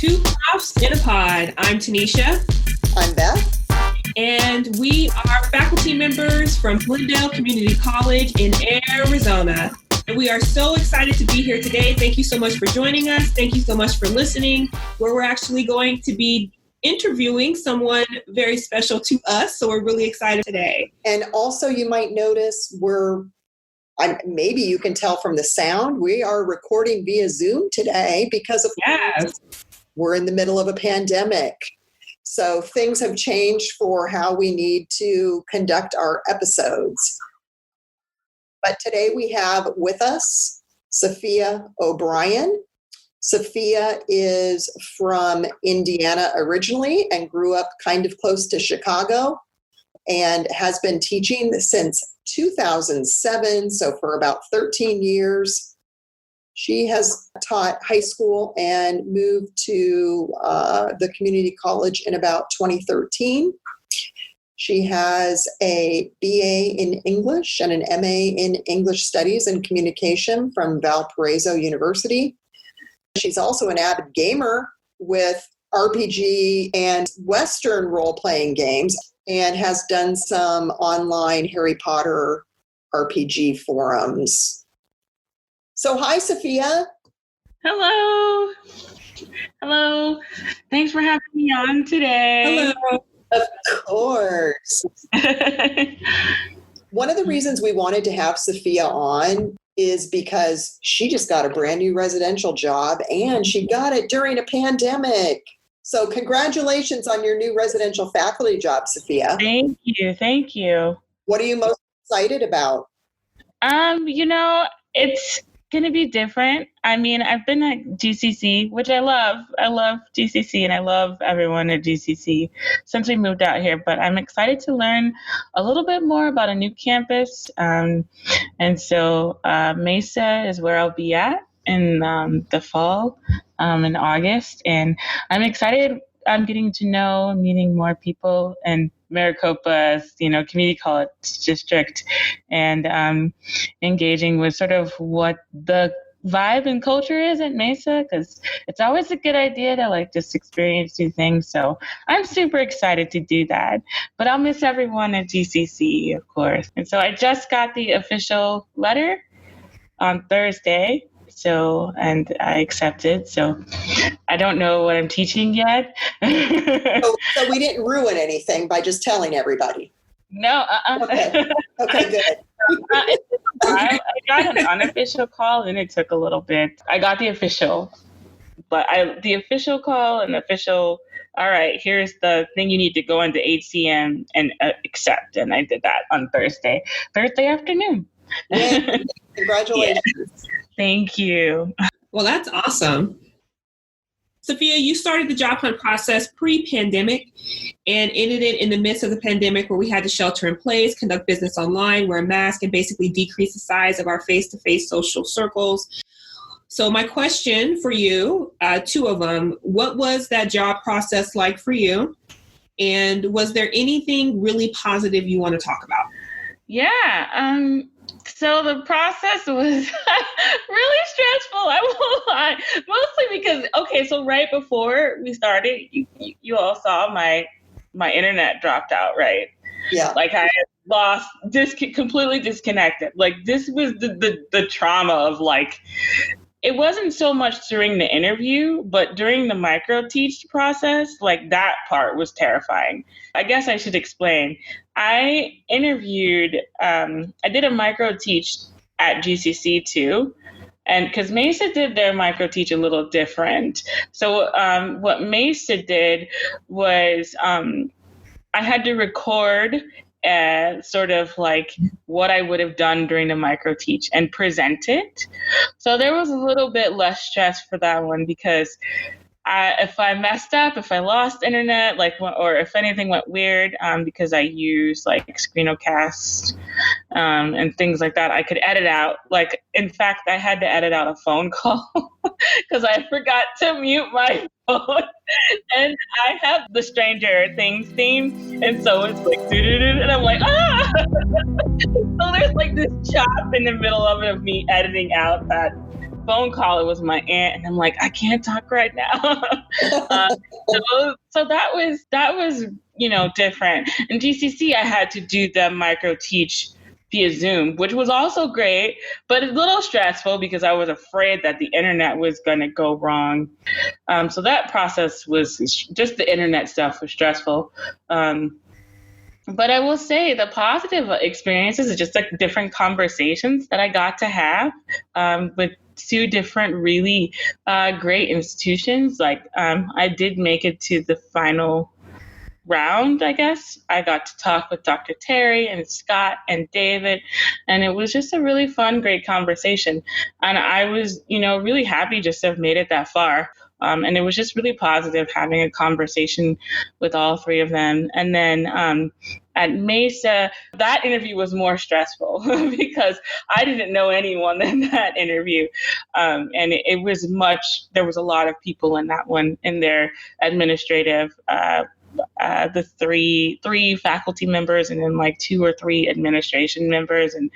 Two Profs in a Pod. I'm Tenisha. I'm Beth. And we are faculty members from Glendale Community College in Arizona. And we are so excited to be here today. Thank you so much for joining us. Thank you so much for listening, where we're actually going to be interviewing someone very special to us. So we're really excited today. And also you might notice maybe you can tell from the sound, we are recording via Zoom today because of we're in the middle of a pandemic. So things have changed for how we need to conduct our episodes. But today we have with us Safiya O'Brien. Safiya is from Indiana originally and grew up kind of close to Chicago and has been teaching since 2007, so for about 13 years. She has taught high school and moved to the community college in about 2013. She has a BA in English and an MA in English Studies and Communication from Valparaiso University. She's also an avid gamer with RPG and Western role-playing games and has done some online Harry Potter RPG forums. So hi, Safiya. Hello. Hello. Thanks for having me on today. Hello. Of course. One of the reasons we wanted to have Safiya on is because she just got a brand new residential job and she got it during a pandemic. So congratulations on your new residential faculty job, Safiya. Thank you. Thank you. What are you most excited about? It's going to be different. I mean, I've been at GCC, which I love. I love GCC and I love everyone at GCC since we moved out here, but I'm excited to learn a little bit more about a new campus. And so Mesa is where I'll be at in the fall, in August. And I'm excited. I'm getting to know, meeting more people and Maricopa's, community college district, and engaging with sort of what the vibe and culture is at Mesa, because it's always a good idea to just experience new things. So I'm super excited to do that. But I'll miss everyone at GCC, of course. And so I just got the official letter on Thursday. And I accepted. So I don't know what I'm teaching yet. So we didn't ruin anything by just telling everybody. No. Okay, good. I got an unofficial call and it took a little bit. I got the official, but the official call and all right, here's the thing you need to go into HCM and accept. And I did that on Thursday afternoon. Yay. Congratulations. Yeah. Thank you. Well, that's awesome. Safiya, you started the job hunt process pre-pandemic and ended it in the midst of the pandemic where we had to shelter in place, conduct business online, wear a mask, and basically decrease the size of our face-to-face social circles. So my question for you, two of them, what was that job process like for you? And was there anything really positive you want to talk about? Yeah. So the process was really stressful, I won't lie. Mostly because, so right before we started, you all saw my internet dropped out, right? Yeah. I had lost, completely disconnected. This was the trauma of it wasn't so much during the interview, but during the micro teach process, that part was terrifying. I guess I should explain. I interviewed, I did a micro teach at GCC too, and because Mesa did their micro teach a little different. So what Mesa did was I had to record sort of what I would have done during the micro teach and present it. So there was a little bit less stress for that one because if I messed up, if I lost internet, or if anything went weird, because I use Screenocast and things like that, I could edit out. In fact, I had to edit out a phone call because I forgot to mute my phone. And I have the Stranger Things theme, and so it's and I'm ah! So there's this chop in the middle of it of me editing out that phone call, it was my aunt, and I'm like, I can't talk right now. So that was different. In GCC, I had to do the micro teach via Zoom, which was also great, but a little stressful because I was afraid that the internet was going to go wrong. So that process was just the internet stuff was stressful. But I will say the positive experiences is just like different conversations that I got to have with two different really great institutions. Like I did make it to the final round, I guess. I got to talk with Dr. Terry and Scott and David, and it was just a really fun, great conversation. And I was, really happy just to have made it that far. And it was just really positive having a conversation with all three of them. And then at Mesa, that interview was more stressful because I didn't know anyone in that interview. And it was there was a lot of people in that one, in their administrative the three faculty members and then like 2 or 3 administration members. And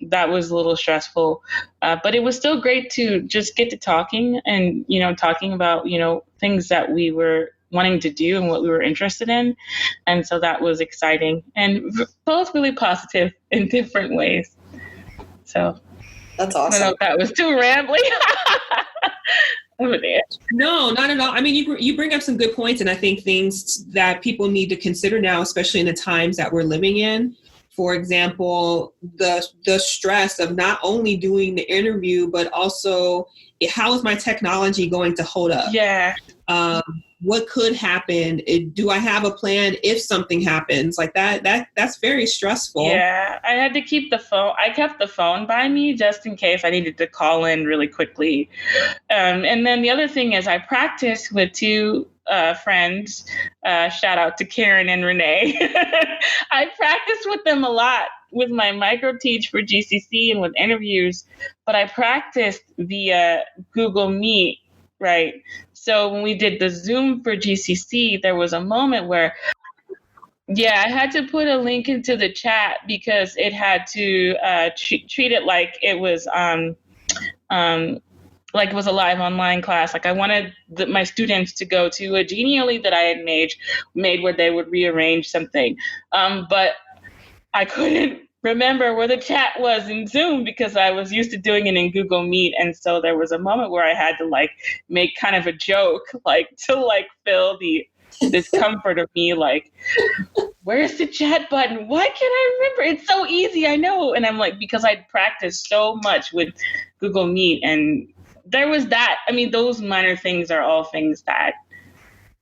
that was a little stressful, but it was still great to just get to talking and, talking about, things that we were wanting to do and what we were interested in. And so that was exciting and both really positive in different ways. So that's awesome. I don't know if that was too rambling. No, not at all. I mean, you bring up some good points, and I think things that people need to consider now, especially in the times that we're living in. For example, the stress of not only doing the interview, but also how is my technology going to hold up? Yeah. What could happen? Do I have a plan if something happens? Like that's very stressful. Yeah, I had to keep the phone. I kept the phone by me just in case I needed to call in really quickly. And then the other thing is I practiced with 2 friends. Shout out to Karen and Renee. I practiced with them a lot with my micro teach for GCC and with interviews, but I practiced via Google Meet, right? So when we did the Zoom for GCC, there was a moment where, I had to put a link into the chat because it had to treat it like it was like it was a live online class. Like I wanted my students to go to a Genially that I had made where they would rearrange something, but I couldn't remember where the chat was in Zoom because I was used to doing it in Google Meet. And so there was a moment where I had to like make kind of a joke, like to like fill the discomfort of me, like, where's the chat button? Why can't I remember? It's so easy, I know. And I'm like, because I'd practiced so much with Google Meet, and there was that. I mean, those minor things are all things that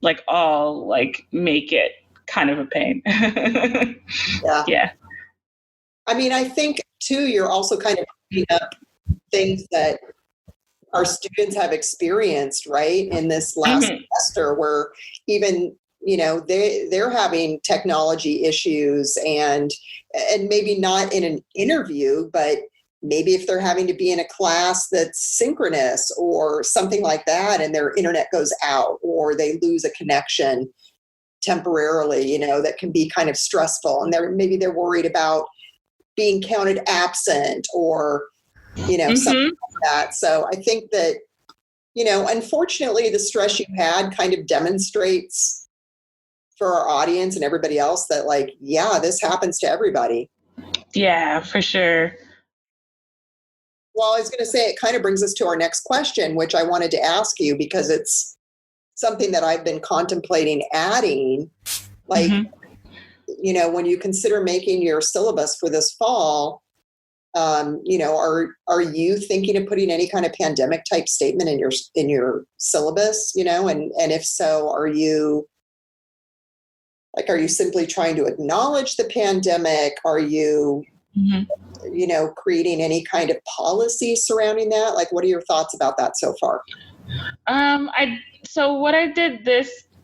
like all like make it kind of a pain. Yeah. I mean, I think too, you're also kind of picking up things that our students have experienced, right, in this last semester, where even they're having technology issues, and maybe not in an interview, but maybe if they're having to be in a class that's synchronous or something like that, and their internet goes out or they lose a connection temporarily, that can be kind of stressful, and maybe they're worried about being counted absent or something like that. So I think that unfortunately the stress you had kind of demonstrates for our audience and everybody else that like, this happens to everybody. Yeah, for sure. Well, I was going to say, it kind of brings us to our next question, which I wanted to ask you because it's something that I've been contemplating adding, like when you consider making your syllabus for this fall, are you thinking of putting any kind of pandemic type statement in your syllabus, and if so, are you simply trying to acknowledge the pandemic? Are you, creating any kind of policy surrounding that? Like, what are your thoughts about that so far? So what I did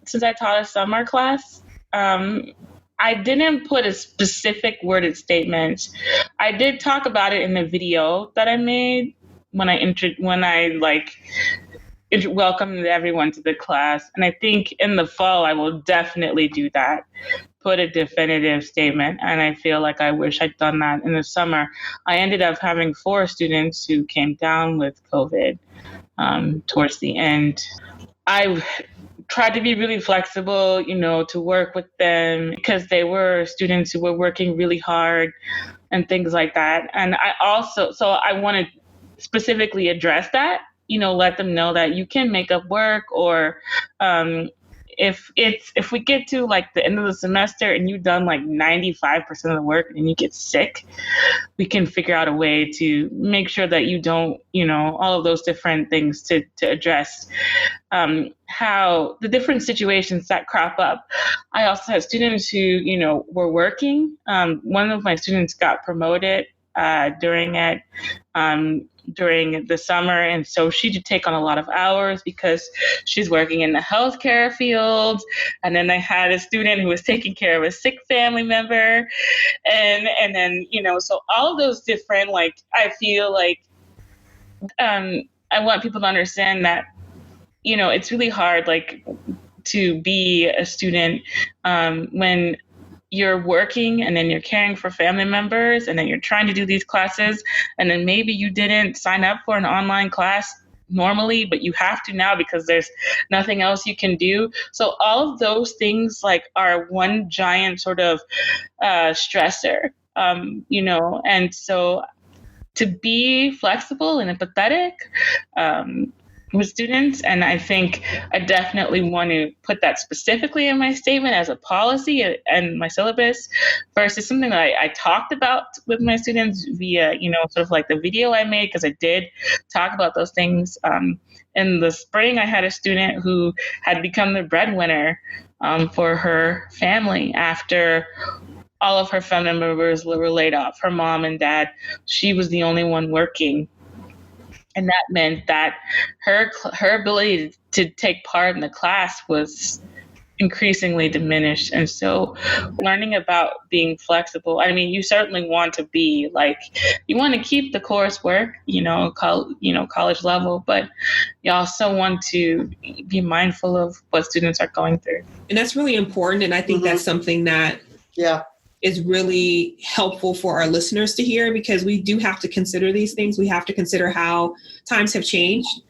since I taught a summer class, I didn't put a specific worded statement. I did talk about it in the video that I made when I welcomed everyone to the class. And I think in the fall, I will definitely do that. put a definitive statement. And I feel like I wish I'd done that in the summer. I ended up having 4 students who came down with COVID towards the end. I tried to be really flexible, to work with them because they were students who were working really hard and things like that. And I want to specifically address that, let them know that you can make up work, or if we get to like the end of the semester and you've done like 95% of the work and you get sick, we can figure out a way to make sure that you don't, all of those different things to address how the different situations that crop up. I also had students who, were working. One of my students got promoted during the summer. And so she did take on a lot of hours because she's working in the healthcare field. And then I had a student who was taking care of a sick family member. And then, so all of those different, like, I feel like I want people to understand that, it's really hard, like, to be a student when you're working and then you're caring for family members and then you're trying to do these classes, and then maybe you didn't sign up for an online class normally, but you have to now because there's nothing else you can do. So all of those things like are one giant sort of stressor, and so to be flexible and empathetic with students. And I think I definitely want to put that specifically in my statement as a policy and my syllabus versus something that I talked about with my students via, sort of like the video I made, because I did talk about those things. In the spring, I had a student who had become the breadwinner for her family after all of her family members were laid off. Her mom and dad, she was the only one working. And that meant that her ability to take part in the class was increasingly diminished. And so learning about being flexible, I mean, you certainly want to be like, you want to keep the coursework, college level, but you also want to be mindful of what students are going through. And that's really important. And I think that's something that is really helpful for our listeners to hear, because we do have to consider these things. We have to consider how times have changed.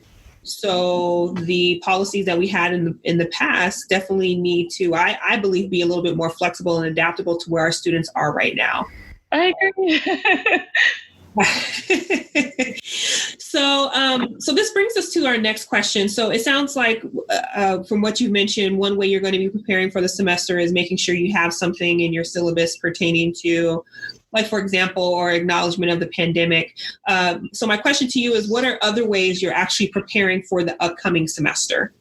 So the policies that we had in the past definitely need to, I believe, be a little bit more flexible and adaptable to where our students are right now. I agree. So this brings us to our next question. So it sounds like from what you mentioned, one way you're going to be preparing for the semester is making sure you have something in your syllabus pertaining to, like, for example, or acknowledgement of the pandemic. So my question to you is, what are other ways you're actually preparing for the upcoming semester?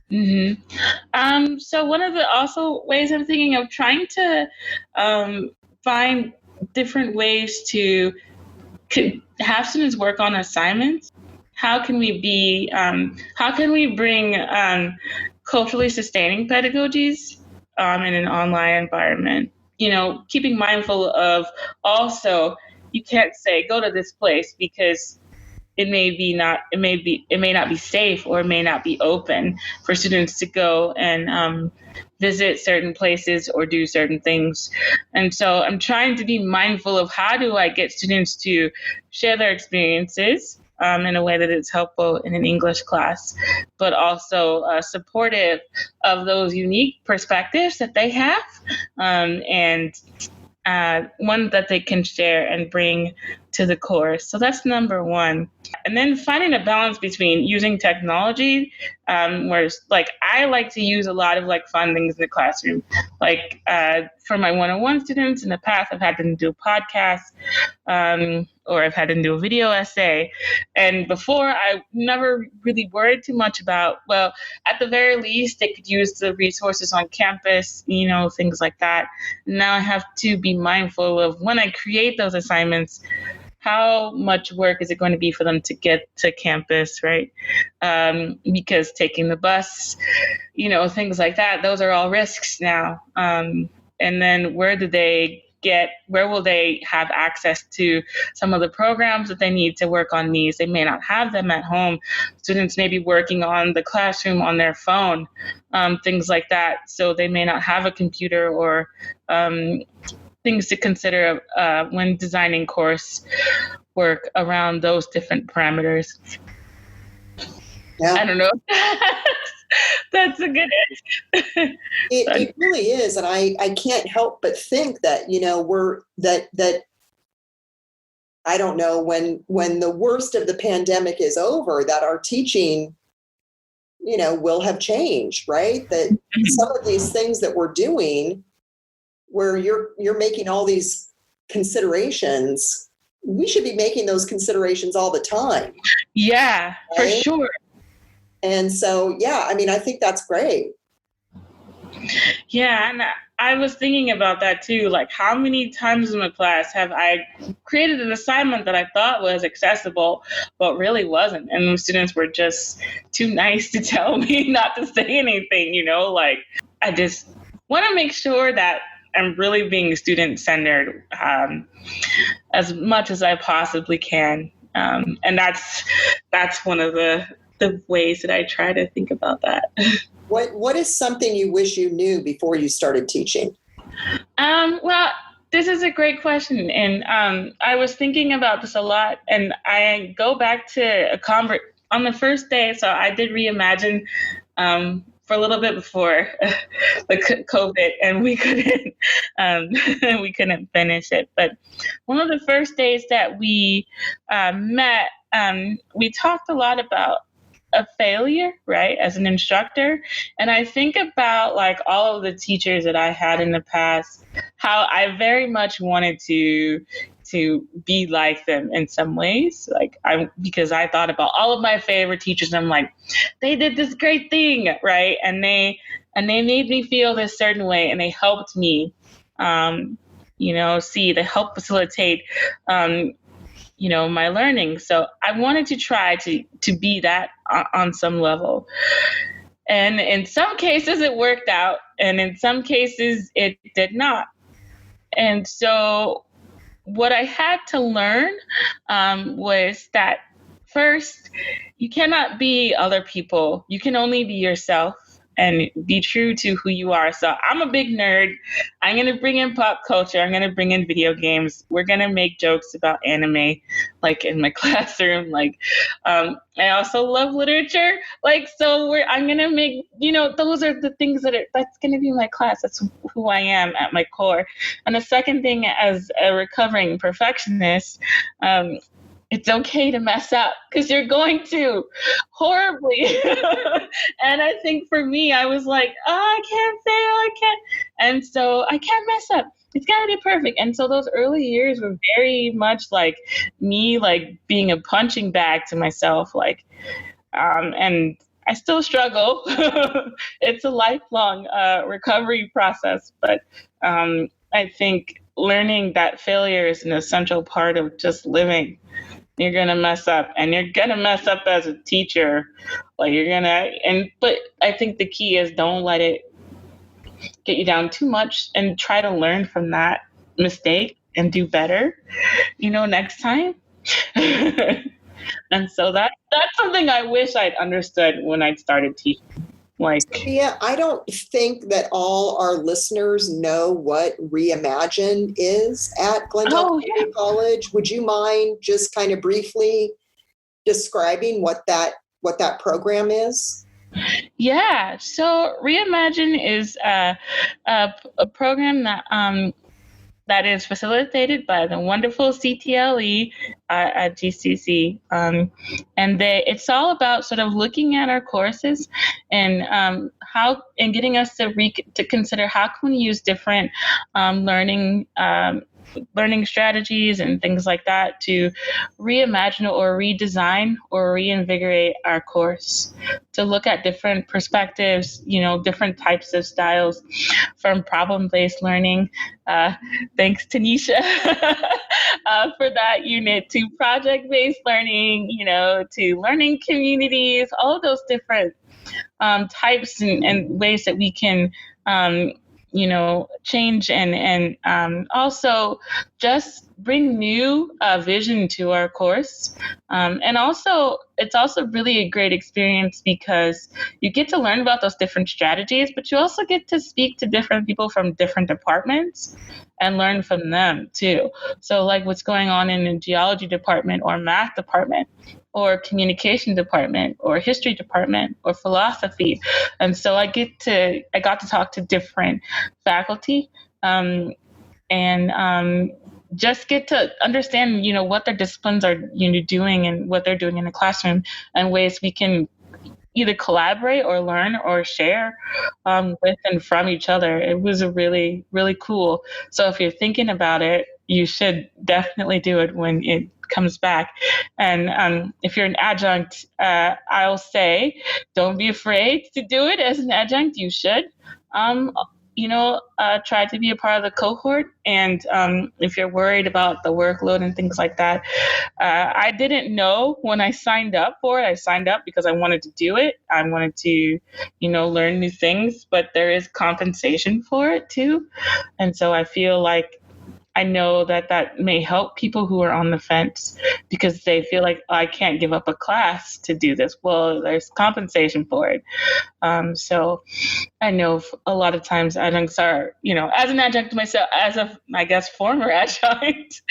So one of the also ways I'm thinking of trying to find different ways to have students work on assignments. How can we bring culturally sustaining pedagogies in an online environment? Keeping mindful of also, you can't say go to this place because it may not be safe, or it may not be open for students to go and visit certain places or do certain things. And so I'm trying to be mindful of how do I get students to share their experiences in a way that is helpful in an English class, but also supportive of those unique perspectives that they have, and one that they can share and bring to the course. So that's number one. And then finding a balance between using technology, where like I like to use a lot of like fun things in the classroom. Like for my one-on-one students in the past, I've had them do a podcast, or I've had them do a video essay. And before, I never really worried too much about, well, at the very least, they could use the resources on campus, things like that. Now I have to be mindful of when I create those assignments, how much work is it going to be for them to get to campus, right? Because taking the bus, things like that, those are all risks now. And then where do they they have access to some of the programs that they need to work on these? They may not have them at home. Students may be working on the classroom on their phone, things like that. So they may not have a computer or things to consider when designing course work around those different parameters. Yeah. I don't know. That's a good answer. It really is. And I can't help but think that, that I don't know, when the worst of the pandemic is over, that our teaching, will have changed, right? That some of these things that we're doing, where you're making all these considerations, we should be making those considerations all the time. Yeah, right? For sure. And so, I think that's great. Yeah, and I was thinking about that too. Like, how many times in a class have I created an assignment that I thought was accessible, but really wasn't? And the students were just too nice to tell me not to say anything, Like, I just want to make sure that I'm really being student-centered as much as I possibly can. And that's one of the ways that I try to think about that. What is something you wish you knew before you started teaching? Well, this is a great question. And I was thinking about this a lot. And I go back to on the first day. So I did Reimagine for a little bit before the COVID, and we couldn't finish it. But one of the first days that we met, we talked a lot about a failure, right, as an instructor. And I think about like all of the teachers that I had in the past, how I very much wanted to be like them in some ways, because I thought about all of my favorite teachers, and I'm like, they did this great thing, right? And they made me feel this certain way, and they helped me, they helped facilitate, my learning. So I wanted to try to be that on some level. And in some cases it worked out, and in some cases it did not. And so what I had to learn was that first, you cannot be other people. You can only be yourself and be true to who you are. So I'm a big nerd. I'm going to bring in pop culture. I'm going to bring in video games. We're going to make jokes about anime, like in my classroom. I also love literature. I'm going to make, those are the things that's going to be my class. That's who I am at my core. And the second thing, as a recovering perfectionist, it's okay to mess up, because you're going to horribly. And I think for me, I was like, I can't fail, I can't. And so I can't mess up. It's got to be perfect. And so those early years were very much like me, being a punching bag to myself. And I still struggle. It's a lifelong recovery process. But I think learning that failure is an essential part of just living. You're going to mess up, and you're going to mess up as a teacher. But I think the key is don't let it get you down too much, and try to learn from that mistake and do better, next time. And so that's something I wish I'd understood when I started teaching. I don't think that all our listeners know what Reimagine is at Glendale Community College. Would you mind just kind of briefly describing what that program is? Yeah. So Reimagine is a program that is facilitated by the wonderful CTLE at GCC. And it's all about sort of looking at our courses and getting us to consider how can we use different learning strategies and things like that to reimagine or redesign or reinvigorate our course, to look at different perspectives, different types of styles, from problem-based learning, thanks Tenisha for that unit, to project-based learning, to learning communities, all of those different types and ways that we can change and also just bring new vision to our course. And also, it's also really a great experience because you get to learn about those different strategies, but you also get to speak to different people from different departments and learn from them too. So like what's going on in the geology department or math department or communication department or history department or philosophy. And so I got to talk to different faculty and just get to understand, what their disciplines are, doing and what they're doing in the classroom and ways we can either collaborate or learn or share with and from each other. It was a really, really cool. So if you're thinking about it, you should definitely do it when it comes back. And if you're an adjunct, I'll say, don't be afraid to do it as an adjunct. You should. Try to be a part of the cohort. And if you're worried about the workload and things like that, I didn't know when I signed up for it. I signed up because I wanted to do it. I wanted to, learn new things, but there is compensation for it too. And so I feel like I know that may help people who are on the fence because they feel like, I can't give up a class to do this. Well, there's compensation for it. So I know a lot of times adjuncts are, as an adjunct myself, as a, I guess, former adjunct,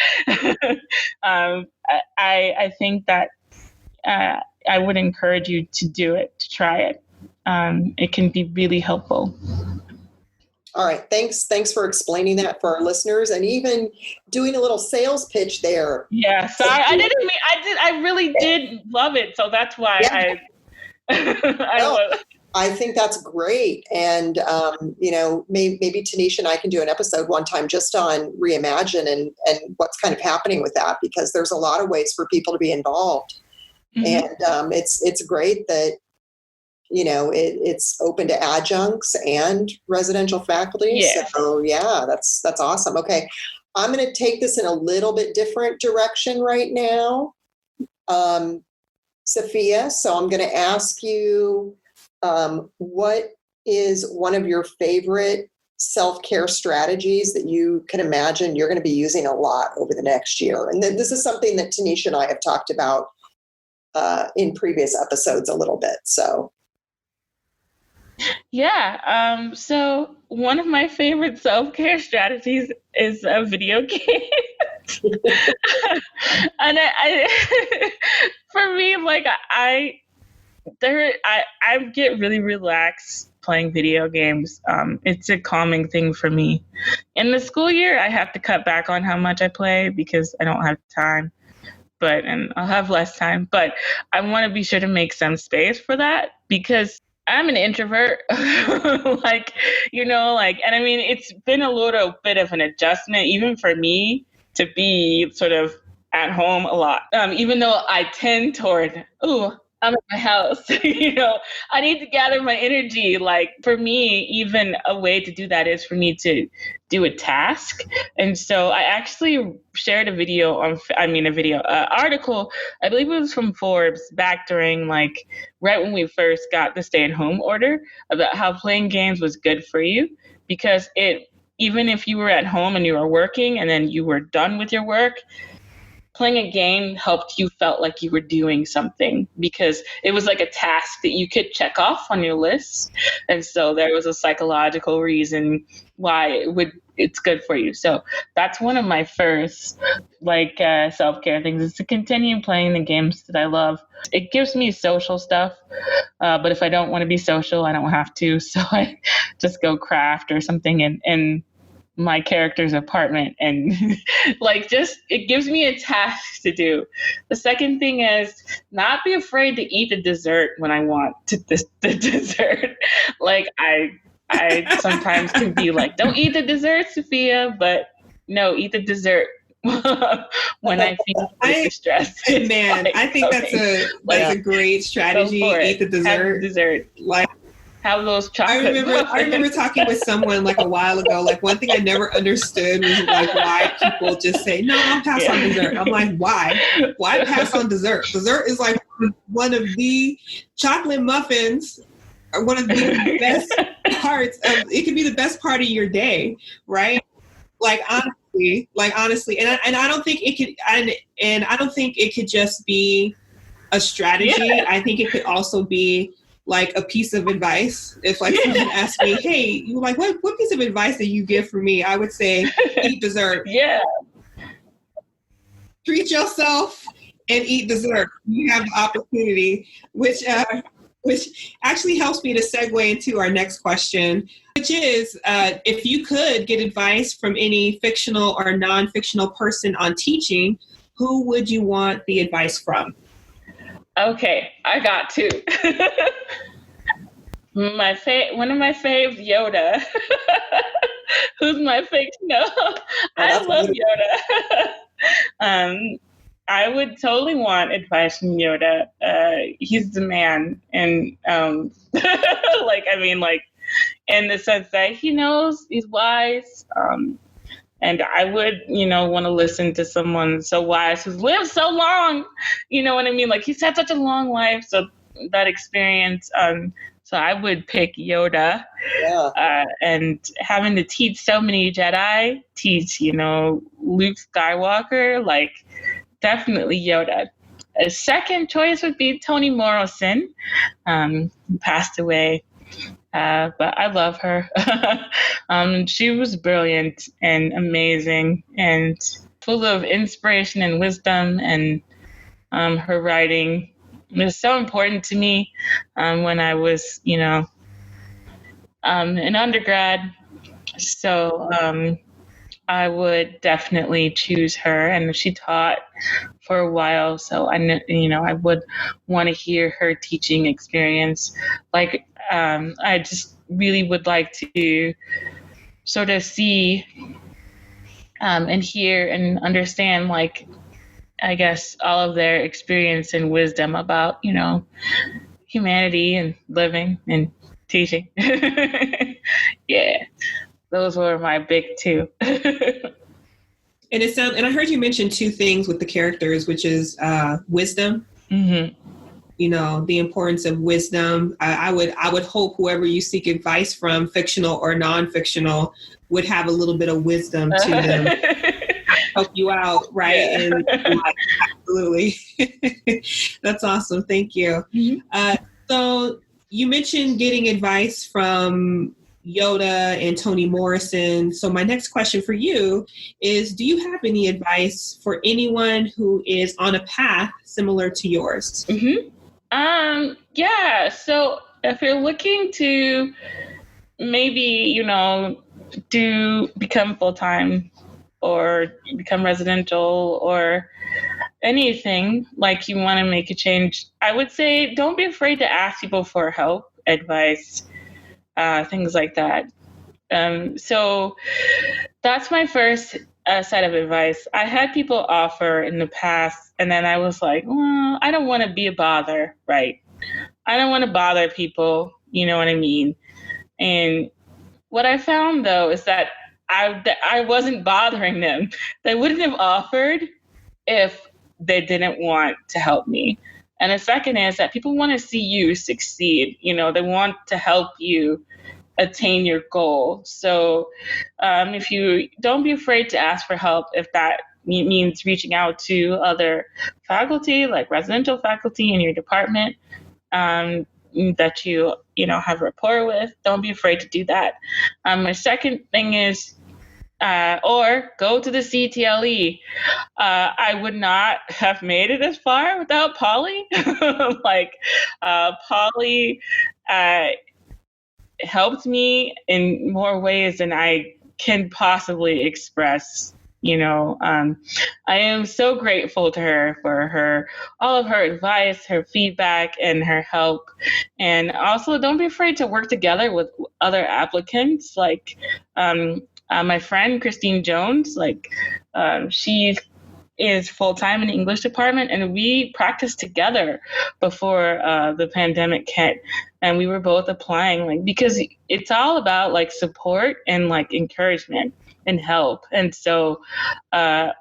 I think that I would encourage you to do it, to try it. It can be really helpful. All right. Thanks for explaining that for our listeners and even doing a little sales pitch there. Yeah. Sorry. I really did love it. So that's why I think that's great. And, maybe Tenisha and I can do an episode one time just on Reimagine and what's kind of happening with that, because there's a lot of ways for people to be involved. Mm-hmm. And it's great that, it's open to adjuncts and residential faculty. Yeah. So that's awesome. Okay. I'm going to take this in a little bit different direction right now. Safiya, so I'm going to ask you, what is one of your favorite self-care strategies that you can imagine you're going to be using a lot over the next year? And this is something that Tenisha and I have talked about in previous episodes a little bit. So. Yeah. So one of my favorite self-care strategies is a video game. And for me, like I get really relaxed playing video games. It's a calming thing for me. In the school year, I have to cut back on how much I play because I don't have time. And I'll have less time. But I want to be sure to make some space for that because I'm an introvert, and I mean, it's been a little bit of an adjustment, even for me, to be sort of at home a lot. Even though I tend toward, I'm at my house, I need to gather my energy. Like for me, even a way to do that is for me to do a task. And so I actually shared a article, I believe it was from Forbes back during right when we first got the stay-at-home order, about how playing games was good for you because even if you were at home and you were working and then you were done with your work, playing a game helped you felt like you were doing something because it was like a task that you could check off on your list. And so there was a psychological reason why it's good for you. So that's one of my first self-care things is to continue playing the games that I love. It gives me social stuff. But if I don't want to be social, I don't have to. So I just go craft or something in my character's apartment and it gives me a task to do. The second thing is not be afraid to eat the dessert when I want the dessert. I sometimes can be like, don't eat the dessert, Safiya, but no, eat the dessert when I feel stressed. Man, I think that's a great strategy. Eat the dessert. Have dessert. Have those chocolate. I remember talking with someone a while ago. One thing I never understood was why people just say, "No, I'll pass on dessert." I'm like, why? Why pass on dessert? Dessert is one of the chocolate muffins are one of the best parts of, it could be the best part of your day, right? Like honestly, and I don't think it could, and I don't think it could just be a strategy. Yeah. I think it could also be like a piece of advice. If like someone asked me, hey, you like, what piece of advice that you give for me? I would say eat dessert. Yeah. Treat yourself and eat dessert. You have the opportunity, which actually helps me to segue into our next question, which is if you could get advice from any fictional or non-fictional person on teaching, who would you want the advice from? Okay, I got two. One of my faves, Yoda. Who's my fictional? I love Yoda. I would totally want advice from Yoda. He's the man, and in the sense that he knows, he's wise. And I would, want to listen to someone so wise who's lived so long. You know what I mean? Like, he's had such a long life, so that experience. So I would pick Yoda. Yeah. And having to teach so many Jedi, Luke Skywalker, like, definitely Yoda. A second choice would be Toni Morrison, who passed away. But I love her. She was brilliant and amazing and full of inspiration and wisdom, and her writing was so important to me when I was, an undergrad. So I would definitely choose her, and she taught for a while, so I would want to hear her teaching experience. Like, I just really would like to sort of see and hear and understand, like, I guess, all of their experience and wisdom about, humanity and living and teaching. Yeah, those were my big two. And I heard you mention two things with the characters, which is wisdom. Mm-hmm. The importance of wisdom. I would hope whoever you seek advice from, fictional or non-fictional, would have a little bit of wisdom to them, help you out, right? Yeah. And absolutely, that's awesome. Thank you. Mm-hmm. So you mentioned getting advice from Yoda and Toni Morrison. So my next question for you is, do you have any advice for anyone who is on a path similar to yours? Mm-hmm. Yeah. So if you're looking to maybe, become full-time or become residential or anything, like you want to make a change, I would say don't be afraid to ask people for help, advice, things like that. So that's my first set of advice. I had people offer in the past, and then I was like, well, I don't want to be a bother, right? I don't want to bother people, you know what I mean? And what I found, though, is that I wasn't bothering them. They wouldn't have offered if they didn't want to help me. And the second is that people want to see you succeed. They want to help you attain your goal. So if you don't be afraid to ask for help, if that means reaching out to other faculty, like residential faculty in your department, that you have rapport with, don't be afraid to do that. My second thing is, or go to the CTLE. I would not have made it as far without Polly. Polly helped me in more ways than I can possibly express. I am so grateful to her for all of her advice, her feedback, and her help. And also, don't be afraid to work together with other applicants. Like my friend Christine Jones, she is full-time in the English department, and we practiced together before the pandemic hit, and we were both applying, because it's all about support and encouragement and help. And so her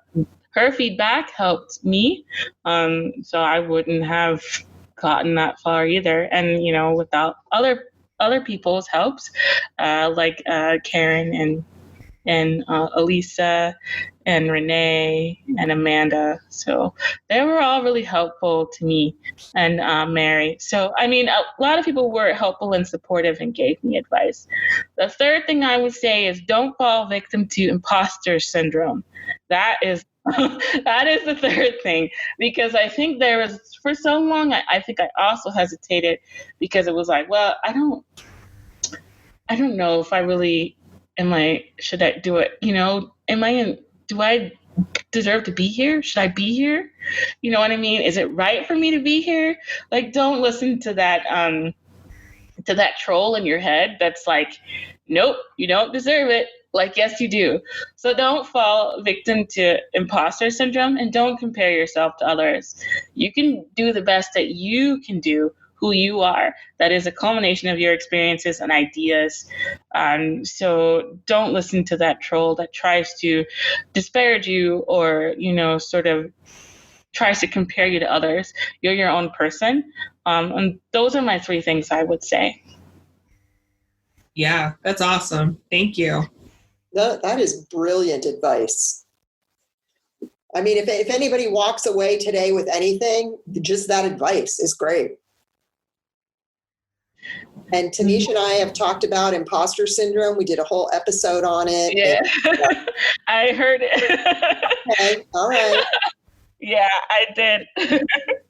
feedback helped me, so I wouldn't have gotten that far either. And without other other people's helps, like Karen and Elisa and Renee and Amanda. So they were all really helpful to me, and Mary. So, I mean, a lot of people were helpful and supportive and gave me advice. The third thing I would say is don't fall victim to imposter syndrome. That is that is the third thing, because I think there was, for so long, I think I also hesitated because it was like, well, I don't know if I really should I do it? Do I deserve to be here? Should I be here? You know what I mean? Is it right for me to be here? Like, don't listen to that troll in your head that's like, nope, you don't deserve it. Like, yes, you do. So don't fall victim to imposter syndrome, and don't compare yourself to others. You can do the best that you can do, who you are. That is a culmination of your experiences and ideas. So don't listen to that troll that tries to disparage you or, sort of tries to compare you to others. You're your own person. And those are my three things I would say. Yeah, that's awesome. Thank you. That is brilliant advice. I mean, if anybody walks away today with anything, just that advice is great. And Tenisha and I have talked about imposter syndrome. We did a whole episode on it. Yeah, I heard it. Okay, all right. Yeah, I did.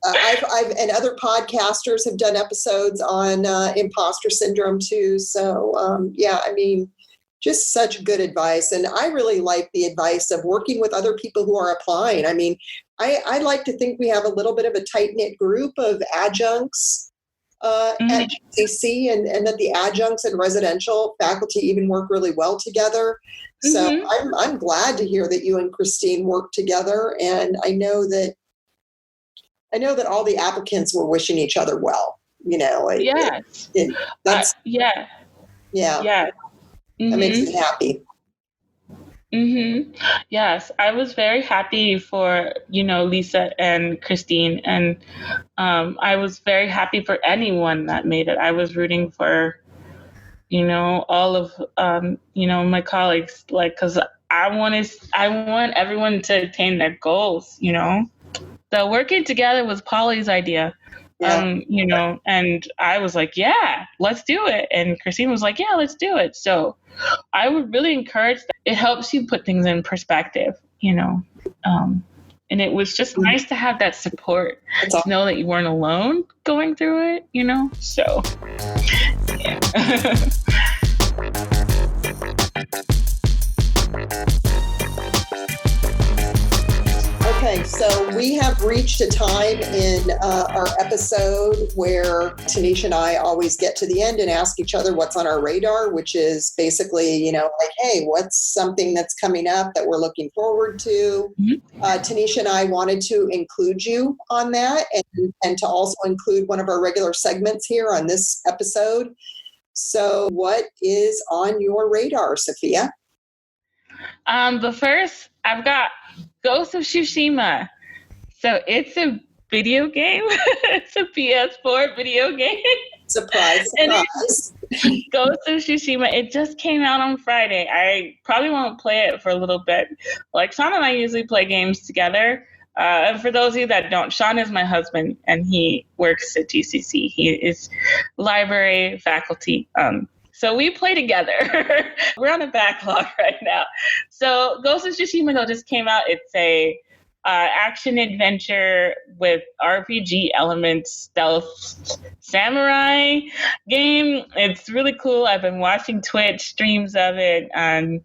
I've and other podcasters have done episodes on imposter syndrome too. So yeah, I mean, just such good advice. And I really like the advice of working with other people who are applying. I mean, I like to think we have a little bit of a tight-knit group of adjuncts at GCC, and that the adjuncts and residential faculty even work really well together. So I'm glad to hear that you and Christine work together. And I know that all the applicants were wishing each other well. Yes. That's yeah. That makes me happy. Yes, I was very happy for, Lisa and Christine. And I was very happy for anyone that made it. I was rooting for, all of, my colleagues, because I want everyone to attain their goals, So working together was Polly's idea. Yeah. And I was like, yeah, let's do it. And Christine was like, yeah, let's do it. So I would really encourage that. It helps you put things in perspective, and it was just nice to have that support, to know that you weren't alone going through it, so yeah. Okay, so we have reached a time in our episode where Tenisha and I always get to the end and ask each other what's on our radar, which is basically, like, hey, what's something that's coming up that we're looking forward to? Tenisha and I wanted to include you on that, and to also include one of our regular segments here on this episode. So what is on your radar, Safiya? The first, I've got Ghost of Tsushima. So it's a video game. It's a PS4 video game. Surprise. Ghost of Tsushima. It just came out on Friday. I probably won't play it for a little bit. Like, Sean and I usually play games together. And for those of you that don't, Sean is my husband, and he works at GCC. He is library faculty. So we play together. We're on a backlog right now. So Ghost of Tsushima, though, just came out. It's a action adventure with RPG elements, stealth samurai game. It's really cool. I've been watching Twitch streams of it, and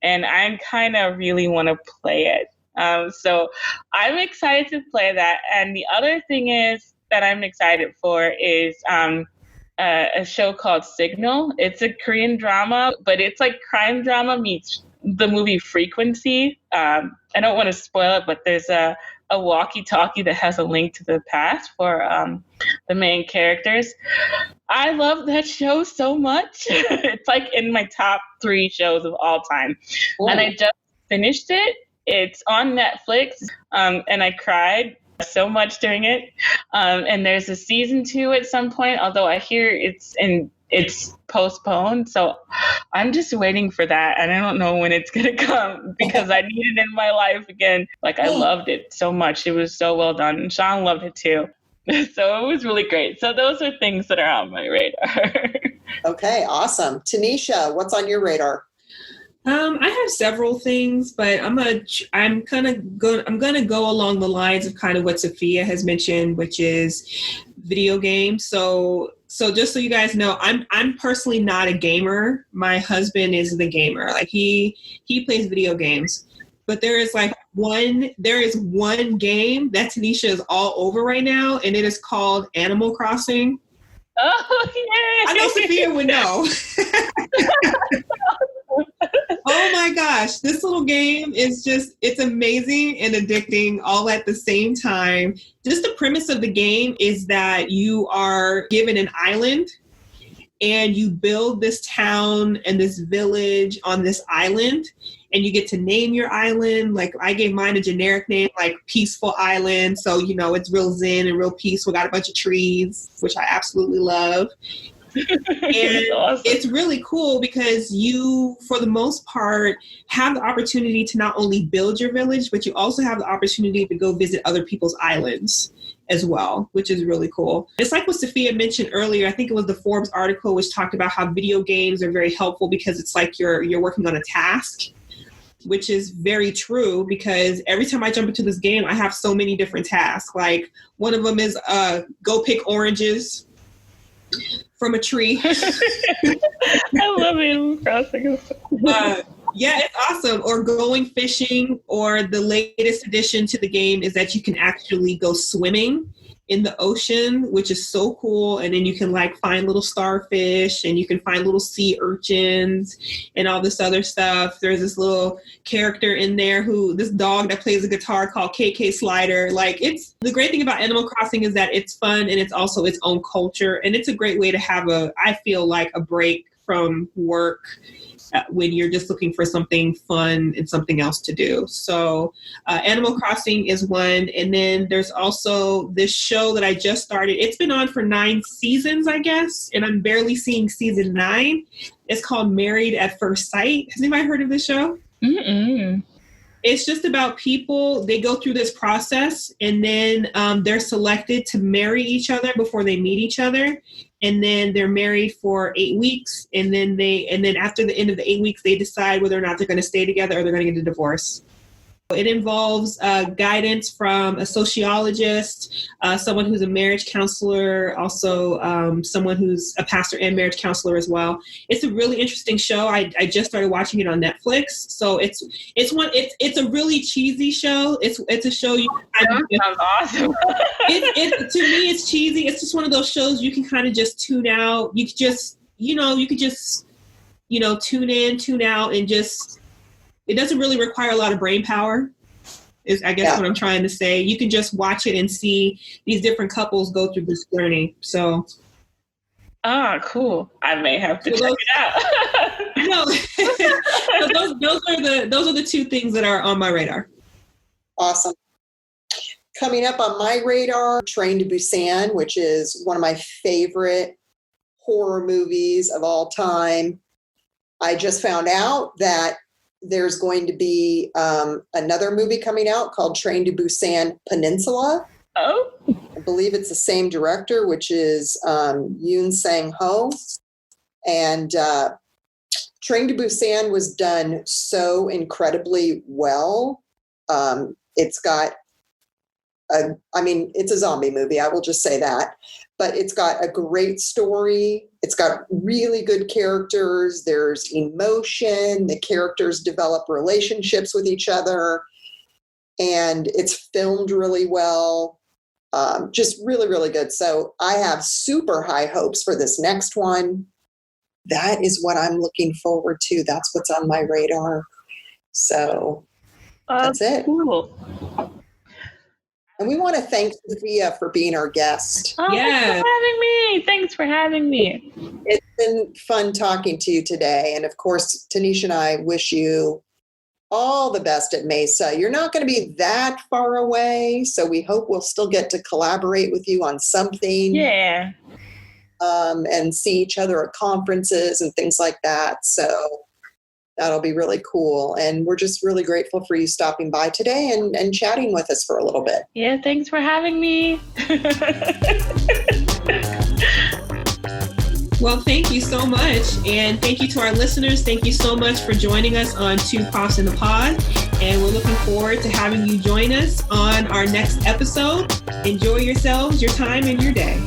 I kind of really want to play it. So I'm excited to play that. And the other thing is that I'm excited for is a show called Signal. It's a Korean drama, but it's like crime drama meets the movie Frequency. I don't want to spoil it, but there's a walkie-talkie that has a link to the past for the main characters. I love that show so much. It's like in my top 3 shows of all time. Ooh. And I just finished it. It's on Netflix, and I cried so much during it. And there's a season 2 at some point, although I hear it's in it's postponed. So I'm just waiting for that. And I don't know when it's going to come because I need it in my life again. Like, I loved it so much. It was so well done. And Sean loved it too. So it was really great. So those are things that are on my radar. Okay, awesome. Tenisha, what's on your radar? I have several things, but I'm gonna go along the lines of kind of what Safiya has mentioned, which is video games. So just so you guys know, I'm personally not a gamer. My husband is the gamer. Like he plays video games. But there is one game that Tenisha is all over right now, and it is called Animal Crossing. Oh, yeah. I know Safiya would know. Oh my gosh, this little game is it's amazing and addicting all at the same time. Just the premise of the game is that you are given an island and you build this town and this village on this island, and you get to name your island. Like, I gave mine a generic name, like Peaceful Island. So, it's real zen and real peaceful. Got a bunch of trees, which I absolutely love. And awesome. It's really cool because you, for the most part, have the opportunity to not only build your village, but you also have the opportunity to go visit other people's islands as well, which is really cool. It's like what Safiya mentioned earlier. I think it was the Forbes article which talked about how video games are very helpful because it's like you're working on a task, which is very true because every time I jump into this game, I have so many different tasks. Like, one of them is go pick oranges from a tree. I love Animal Crossing. Yeah, it's awesome. Or going fishing, or the latest addition to the game is that you can actually go swimming in the ocean, which is so cool. And then you can find little starfish, and you can find little sea urchins and all this other stuff. There's this little character in there this dog that plays a guitar called KK Slider. It's the great thing about Animal Crossing is that it's fun and it's also its own culture. And it's a great way to have I feel like a break from work when you're just looking for something fun and something else to do. So Animal Crossing is one. And then there's also this show that I just started. It's been on for 9 seasons, I guess, and I'm barely seeing season 9. It's called Married at First Sight. Has anybody heard of this show? Mm-mm. It's just about people. They go through this process, and then they're selected to marry each other before they meet each other. And then they're married for 8 weeks. And then after the end of the 8 weeks, they decide whether or not they're going to stay together or they're going to get a divorce. It involves guidance from a sociologist, someone who's a marriage counselor, also someone who's a pastor and marriage counselor as well. It's a really interesting show. I just started watching it on Netflix. So it's a really cheesy show. It's a show that sounds awesome. To me, it's cheesy. It's just one of those shows you can kind of just tune out. You could just tune in, tune out, and just. It doesn't really require a lot of brain power, is I guess what I'm trying to say. You can just watch it and see these different couples go through this journey. So. Cool. I may have to check it out. So those are the 2 things that are on my radar. Awesome. Coming up on my radar, Train to Busan, which is one of my favorite horror movies of all time. I just found out that there's going to be another movie coming out called Train to Busan Peninsula. Oh. I believe it's the same director, which is Yoon Sang-ho. And Train to Busan was done so incredibly well. It's got it's a zombie movie, I will just say that. But it's got a great story. It's got really good characters. There's emotion. The characters develop relationships with each other. And it's filmed really well. Just really, really good. So I have super high hopes for this next one. That is what I'm looking forward to. That's what's on my radar. So that's it. Cool. And we want to thank Safiya for being our guest. Oh, Thanks for having me. It's been fun talking to you today. And of course, Tenisha and I wish you all the best at Mesa. You're not going to be that far away, so we hope we'll still get to collaborate with you on something. Yeah. and see each other at conferences and things like that. So that'll be really cool. And we're just really grateful for you stopping by today and chatting with us for a little bit. Yeah, thanks for having me. Well, thank you so much. And thank you to our listeners. Thank you so much for joining us on Two Profs in the Pod. And we're looking forward to having you join us on our next episode. Enjoy yourselves, your time, and your day.